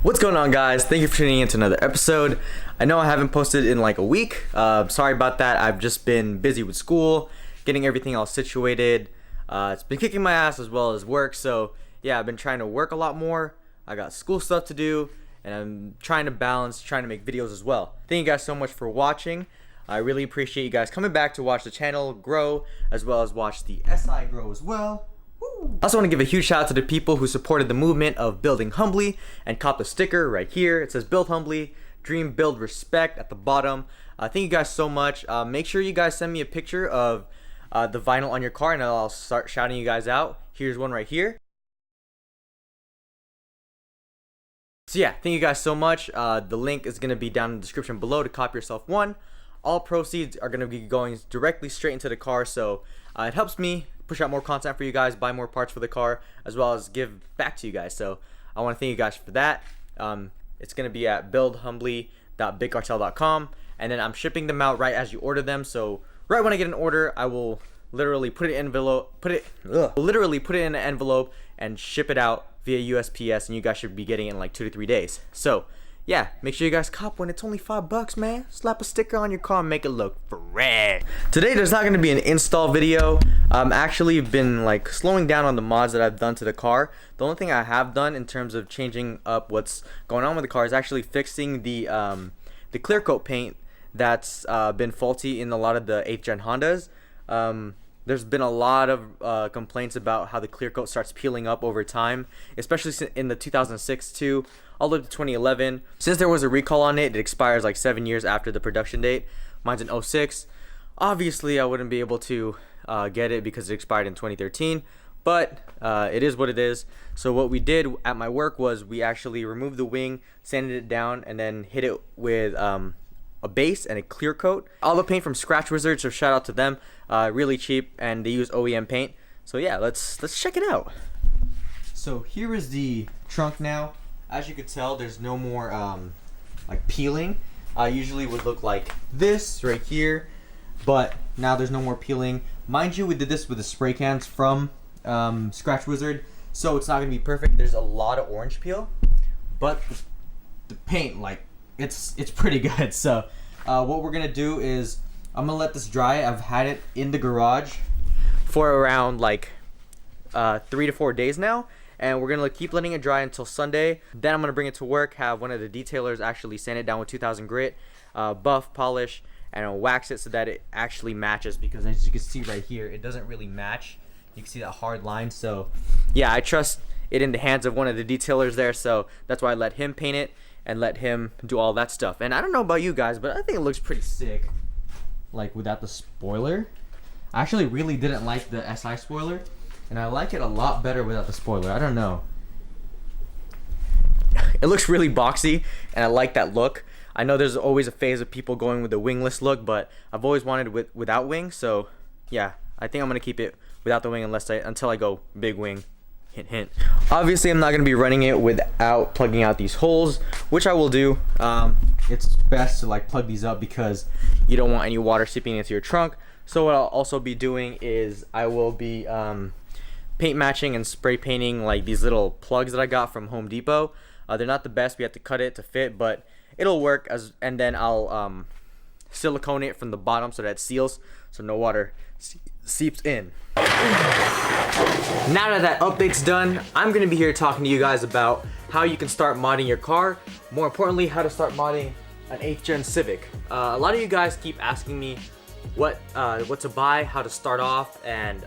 What's going on, guys? Thank you for tuning in to another episode. I know I haven't posted in like a week. Sorry about that. I've just been busy with school, getting everything all situated. It's been kicking my ass as well as work. So yeah, I've been trying to work a lot more. I got school stuff to do, and I'm trying to balance, trying to make videos as well. Thank you guys so much for watching. I really appreciate you guys coming back to watch the channel grow, as well as watch the SI grow as well. I also want to give a huge shout out to the people who supported the movement of building Humbly and copped a sticker right here. It says build Humbly, dream, build, respect at the bottom. Thank you guys so much. Make sure you guys send me a picture of the vinyl on your car and I'll start shouting you guys out. Here's one right here. So yeah, thank you guys so much. The link is going to be down in the description below to copy yourself one. All proceeds are going to be going directly straight into the car, so it helps me push out more content for you guys, buy more parts for the car, as well as give back to you guys. So I want to thank you guys for that. It's going to be at buildhumbly.bigcartel.com, and then I'm shipping them out right as you order them. So right when I get an order, I will literally put it in an envelope and ship it out via USPS, and you guys should be getting it in like 2 to 3 days. So yeah, make sure you guys cop when it's only $5, man. Slap a sticker on your car and make it look fresh. Today there's not gonna be an install video. Actually been like slowing down on the mods that I've done to the car. The only thing I have done in terms of changing up what's going on with the car is actually fixing the clear coat paint that's been faulty in a lot of the 8th gen Hondas. There's been a lot of complaints about how the clear coat starts peeling up over time, especially in the 2006 too, all the way to 2011. Since there was a recall on it, it expires like 7 years after the production date. Mine's in 06. Obviously, I wouldn't be able to get it because it expired in 2013, but it is what it is. So what we did at my work was we actually removed the wing, sanded it down, and then hit it with a base and a clear coat. All the paint from Scratch Wizard, so shout out to them. Really cheap, and they use OEM paint. So yeah, let's check it out. So here is the trunk now. As you could tell, there's no more like peeling. Usually would look like this right here, but now there's no more peeling. Mind you, we did this with the spray cans from Scratch Wizard, so it's not gonna be perfect. There's a lot of orange peel, but the paint, like, it's pretty good. So what we're gonna do is I'm gonna let this dry. I've had it in the garage for around like 3 to 4 days now, and we're gonna keep letting it dry until Sunday. Then I'm gonna bring it to work, have one of the detailers actually sand it down with 2000 grit, buff, polish, and I'll wax it so that it actually matches, because as you can see right here, it doesn't really match. You can see that hard line. So yeah, I trust it in the hands of one of the detailers there, so that's why I let him paint it and let him do all that stuff. And I don't know about you guys, but I think it looks pretty sick, like without the spoiler. I actually really didn't like the SI spoiler, and I like it a lot better without the spoiler. I don't know. It looks really boxy, and I like that look. I know there's always a phase of people going with the wingless look, but I've always wanted without wing. So yeah, I think I'm gonna keep it without the wing until I go big wing. Hint, hint. Obviously, I'm not going to be running it without plugging out these holes, which I will do. It's best to like plug these up because you don't want any water seeping into your trunk. So what I'll also be doing is I will be paint matching and spray painting like these little plugs that I got from Home Depot. They're not the best. We have to cut it to fit, but it'll work. And then I'll silicone it from the bottom so that it seals, so no water seeps in. Now that update's done, I'm gonna be here talking to you guys about how you can start modding your car. More importantly, how to start modding an 8th gen Civic. A lot of you guys keep asking me what to buy, how to start off, and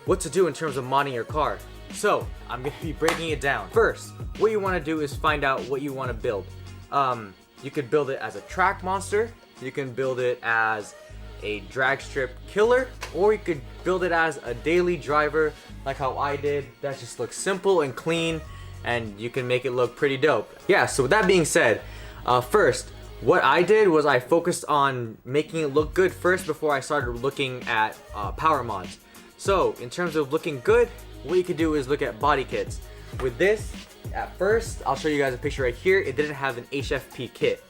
what to do in terms of modding your car. So I'm gonna be breaking it down. First, what you want to do is find out what you want to build. You could build it as a track monster. You can build it as a drag strip killer, or you could build it as a daily driver like how I did. That just looks simple and clean, and you can make it look pretty dope. Yeah, so with that being said, first, what I did was I focused on making it look good first before I started looking at power mods. So in terms of looking good, what you could do is look at body kits. With this, at first, I'll show you guys a picture right here. It didn't have an HFP kit.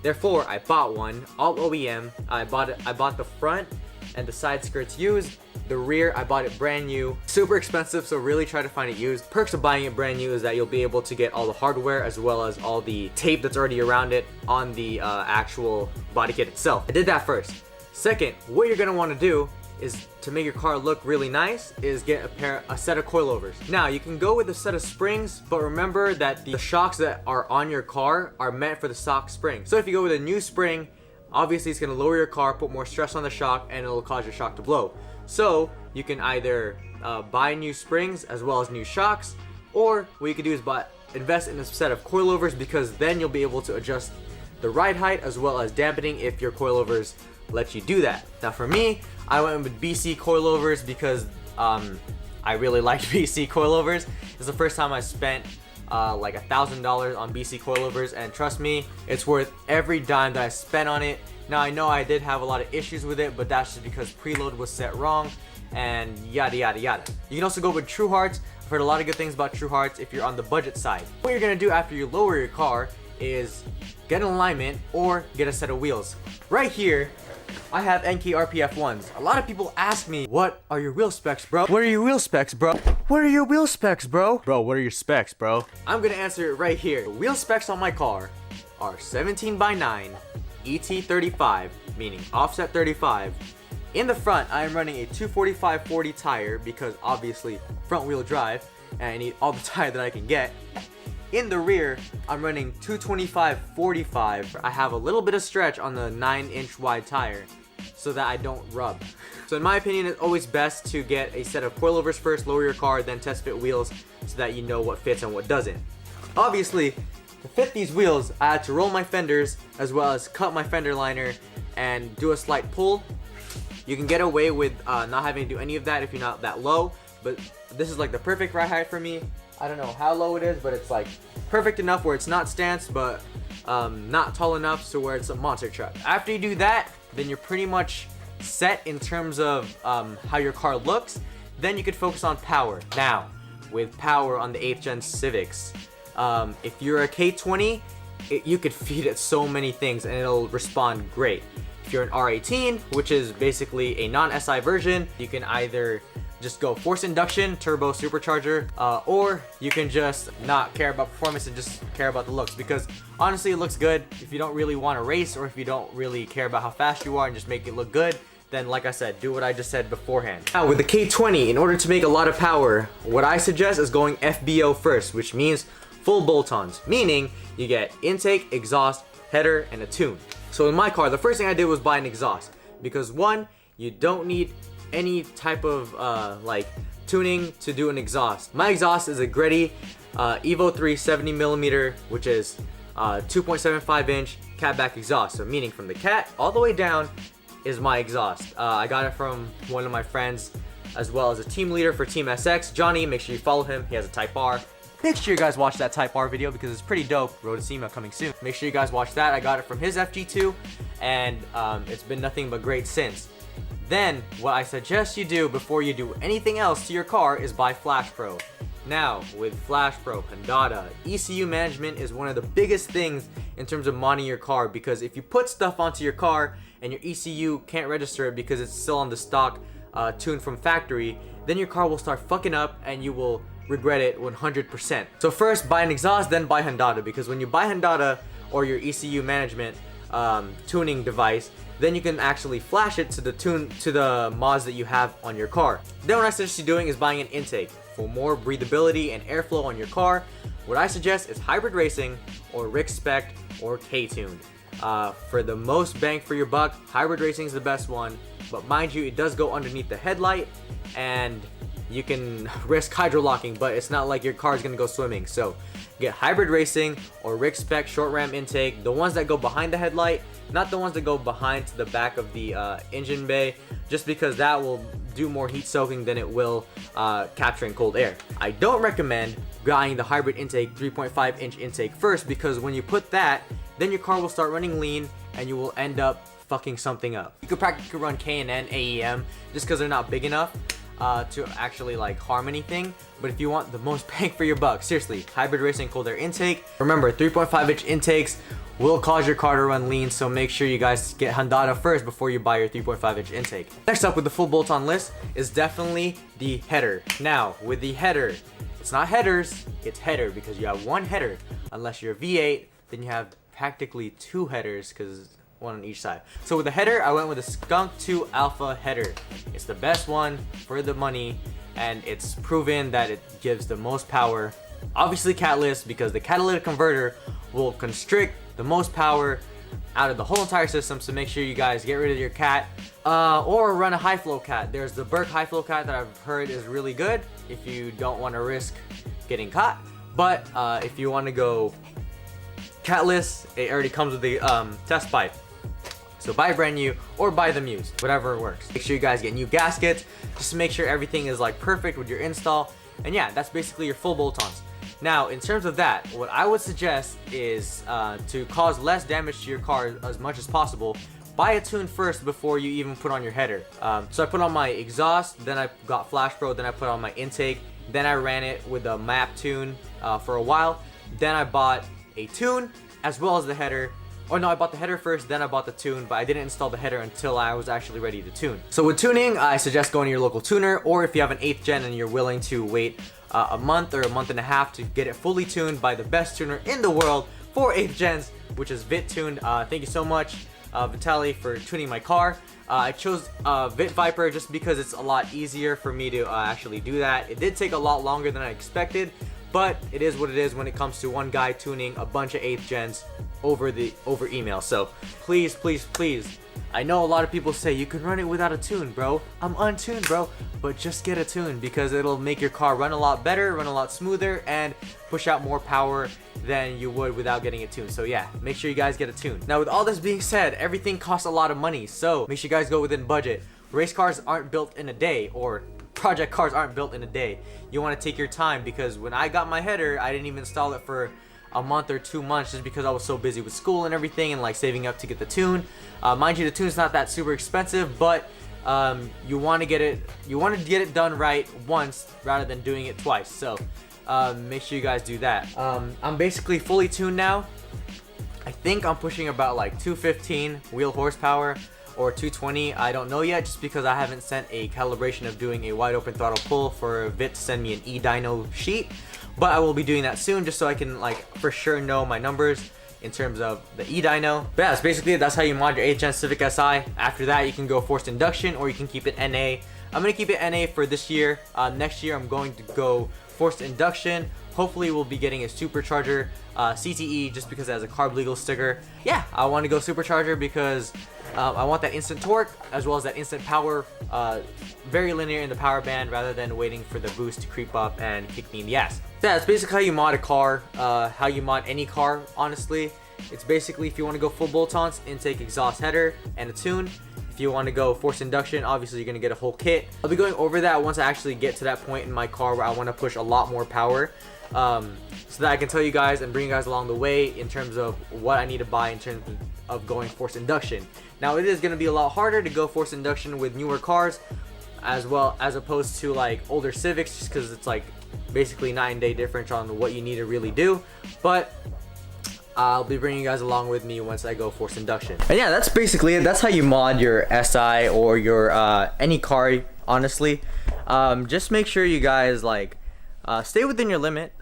Therefore, I bought one, all OEM. I bought the front and the side skirts used. The rear, I bought it brand new. Super expensive, so really try to find it used. Perks of buying it brand new is that you'll be able to get all the hardware as well as all the tape that's already around it on the actual body kit itself. I did that first. Second, what you're gonna want to do is to make your car look really nice is get a set of coil overs. Now you can go with a set of springs, but remember that the shocks that are on your car are meant for the stock spring. So if you go with a new spring, obviously it's gonna lower your car, put more stress on the shock, and it'll cause your shock to blow. So you can either buy new springs as well as new shocks, or what you can do is invest in a set of coil overs, because then you'll be able to adjust the ride height as well as dampening if your coil overs let you do that. Now for me, I went with BC coil overs because I really liked BC coil overs. It's the first time I spent like $1,000 on BC coil overs, and trust me, it's worth every dime that I spent on it. Now I know I did have a lot of issues with it, but that's just because preload was set wrong and yada yada yada. You can also go with True Hearts. I've heard a lot of good things about True Hearts if you're on the budget side. What you're gonna do after you lower your car is get an alignment or get a set of wheels. Right here, I have NK RPF 1s. A lot of people ask me, what are your wheel specs, bro? What are your wheel specs, bro? What are your wheel specs, bro? Bro, what are your specs, bro? I'm gonna answer it right here. The wheel specs on my car are 17x9, ET35, meaning offset 35. In the front, I am running a 245/40 tire because obviously front wheel drive, and I need all the tire that I can get. In the rear, I'm running 225/45. I have a little bit of stretch on the 9-inch wide tire so that I don't rub. So in my opinion, it's always best to get a set of coilovers first, lower your car, then test fit wheels so that you know what fits and what doesn't. Obviously, to fit these wheels, I had to roll my fenders as well as cut my fender liner and do a slight pull. You can get away with not having to do any of that if you're not that low, but this is like the perfect ride height for me. I don't know how low it is, but it's like perfect enough where it's not stance, but not tall enough so where it's a monster truck. After you do that, then you're pretty much set in terms of how your car looks. Then you could focus on power. Now, with power on the 8th gen Civics, if you're a K20, you could feed it so many things and it'll respond great. If you're an R18, which is basically a non-SI version, you can either just go force induction, turbo supercharger, or you can just not care about performance and just care about the looks, because honestly it looks good. If you don't really want to race, or if you don't really care about how fast you are and just make it look good, then like I said, do what I just said beforehand. Now with the K20, in order to make a lot of power, what I suggest is going FBO first, which means full bolt-ons, meaning you get intake, exhaust, header, and a tune. So in my car, the first thing I did was buy an exhaust, because one, you don't need any type of like tuning to do an exhaust. My exhaust is a Greddy Evo 3 70mm, which is 2.75 inch catback exhaust. So meaning from the cat all the way down is my exhaust. I got it from one of my friends, as well as a team leader for Team SX, Johnny. Make sure you follow him. He has a Type R. Make sure you guys watch that Type R video because it's pretty dope. Road to SEMA coming soon. Make sure you guys watch that. I got it from his FG2, and it's been nothing but great since. Then, what I suggest you do before you do anything else to your car is buy Flash Pro. Now, with Flash Pro, Honda, ECU management is one of the biggest things in terms of modding your car, because if you put stuff onto your car and your ECU can't register it because it's still on the stock tune from factory, then your car will start fucking up and you will regret it 100%. So first, buy an exhaust, then buy Honda, because when you buy Honda or your ECU management tuning device, then you can actually flash it to the mods that you have on your car. Then what I suggest you doing is buying an intake. For more breathability and airflow on your car, what I suggest is hybrid racing or Rick Spec or K-tuned. For the most bang for your buck, hybrid racing is the best one, but mind you, it does go underneath the headlight and you can risk hydrolocking, but it's not like your car is gonna go swimming. So get hybrid racing or Rick Spec short ram intake, the ones that go behind the headlight, not the ones that go behind to the back of the engine bay, just because that will do more heat soaking than it will capturing cold air. I don't recommend buying the hybrid intake 3.5 inch intake first, because when you put that, then your car will start running lean and you will end up fucking something up. You could practically run K&N AEM just because they're not big enough. to actually like harm anything. But if you want the most bang for your buck, seriously, hybrid racing cold air intake. Remember, 3.5-inch intakes will cause your car to run lean, so make sure you guys get Honda first before you buy your 3.5-inch intake. Next up with the full bolt-on list is definitely the header. Now, with the header, it's not headers, it's header, because you have one header. Unless you're a V8, then you have practically two headers, because one on each side. So with the header, I went with a Skunk 2 Alpha header. It's the best one for the money, and it's proven that it gives the most power. Obviously catless, because the catalytic converter will constrict the most power out of the whole entire system. So make sure you guys get rid of your cat, or run a high flow cat. There's the Burke high flow cat that I've heard is really good if you don't want to risk getting caught. But if you want to go catless, it already comes with the test pipe. So buy brand new or buy them used, whatever works. Make sure you guys get new gaskets just to make sure everything is like perfect with your install. And yeah, that's basically your full bolt-ons. Now, in terms of that, what I would suggest is to cause less damage to your car as much as possible, buy a tune first before you even put on your header. So I put on my exhaust, then I got Flash Pro, then I put on my intake, then I ran it with a map tune for a while. Then I bought a tune as well as the header. Or no, I bought the header first, then I bought the tune, but I didn't install the header until I was actually ready to tune. So with tuning, I suggest going to your local tuner, or if you have an 8th gen and you're willing to wait a month or a month and a half to get it fully tuned by the best tuner in the world for 8th gens, which is Vit Tuned. Thank you so much, Vitaly, for tuning my car. I chose Vit Viper just because it's a lot easier for me to actually do that. It did take a lot longer than I expected, but it is what it is when it comes to one guy tuning a bunch of 8th gens over email. So please, please, please, I know a lot of people say you can run it without a tune, bro. I'm untuned, bro, but just get a tune, because it'll make your car run a lot better, run a lot smoother, and push out more power than you would without getting a tune. So yeah, make sure you guys get a tune. Now, with all this being said, everything costs a lot of money, so make sure you guys go within budget. Race cars aren't built in a day, or project cars aren't built in a day. You want to take your time, because when I got my header, I didn't even install it for a month or 2 months, just because I was so busy with school and everything, and like saving up to get the tune. Mind you, the tune's not that super expensive, but you want to get it done right once rather than doing it twice. So make sure you guys do that. I'm basically fully tuned now. I think I'm pushing about like 215 wheel horsepower or 220. I don't know yet, just because I haven't sent a calibration of doing a wide open throttle pull for Vit to send me an e-dyno sheet. But I will be doing that soon, just so I can like for sure know my numbers in terms of the e-dyno. But yeah, that's how you mod your 8th gen Civic Si. After that, you can go forced induction, or you can keep it NA. I'm gonna keep it NA for this year. Next year, I'm going to go forced induction. Hopefully, we'll be getting a supercharger CTE, just because it has a carb legal sticker. Yeah, I want to go supercharger because I want that instant torque as well as that instant power, very linear in the power band, rather than waiting for the boost to creep up and kick me in the ass. Yeah, it's basically how you mod a car, how you mod any car, honestly. It's basically, if you want to go full bolt-ons, intake, exhaust, header, and a tune. If you want to go forced induction, obviously you're going to get a whole kit. I'll be going over that once I actually get to that point in my car where I want to push a lot more power, so that I can tell you guys and bring you guys along the way in terms of what I need to buy in terms of going forced induction. Now, it is going to be a lot harder to go forced induction with newer cars, as well as opposed to like older Civics, just because it's like basically night and day difference on what you need to really do. But I'll be bringing you guys along with me once I go forced induction. And yeah, that's basically it. That's how you mod your SI or your any car, honestly. Just make sure you guys like stay within your limit,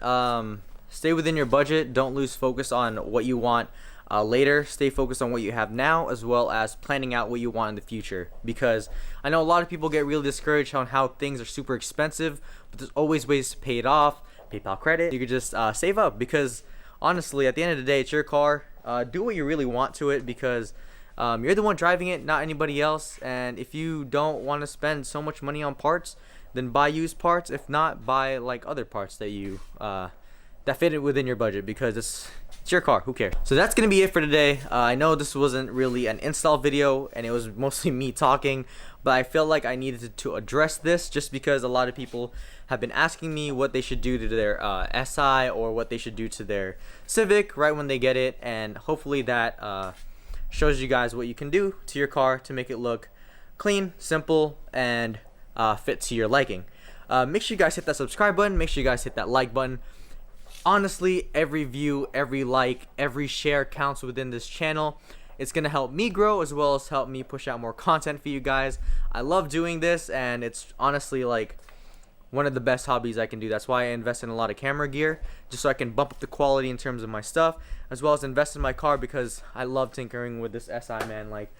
stay within your budget. Don't lose focus on what you want later. Stay focused on what you have now, as well as planning out what you want in the future, because I know a lot of people get really discouraged on how things are super expensive, but there's always ways to pay it off. PayPal credit, you could just save up, because honestly, at the end of the day, it's your car. Do what you really want to it, because you're the one driving it, not anybody else. And if you don't want to spend so much money on parts, then buy used parts. If not, buy like other parts that you that fit it within your budget, because it's your car. Who cares? So that's gonna be it for today. I know this wasn't really an install video, and it was mostly me talking, but I felt like I needed to address this, just because a lot of people have been asking me what they should do to their SI, or what they should do to their Civic right when they get it. And hopefully that shows you guys what you can do to your car to make it look clean, simple, and fit to your liking. Make sure you guys hit that subscribe button. Make sure you guys hit that like button. Honestly, every view, every like, every share counts within this channel. It's gonna help me grow as well as help me push out more content for you guys. I love doing this, and it's honestly like one of the best hobbies I can do. That's why I invest in a lot of camera gear, just so I can bump up the quality in terms of my stuff, as well as invest in my car because I love tinkering with this SI, man. Like,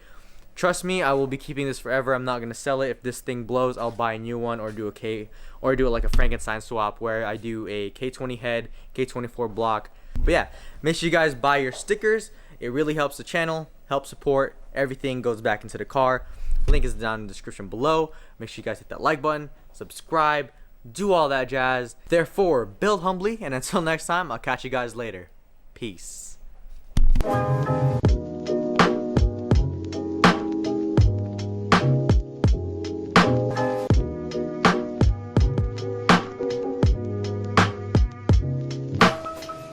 trust me, I will be keeping this forever. I'm not gonna sell it. If this thing blows, I'll buy a new one or do it like a Frankenstein swap where I do a K20 head, K24 block. But yeah, make sure you guys buy your stickers. It really helps the channel, helps support. Everything goes back into the car. Link is down in the description below. Make sure you guys hit that like button, subscribe, do all that jazz. Therefore, build humbly, and until next time, I'll catch you guys later. Peace.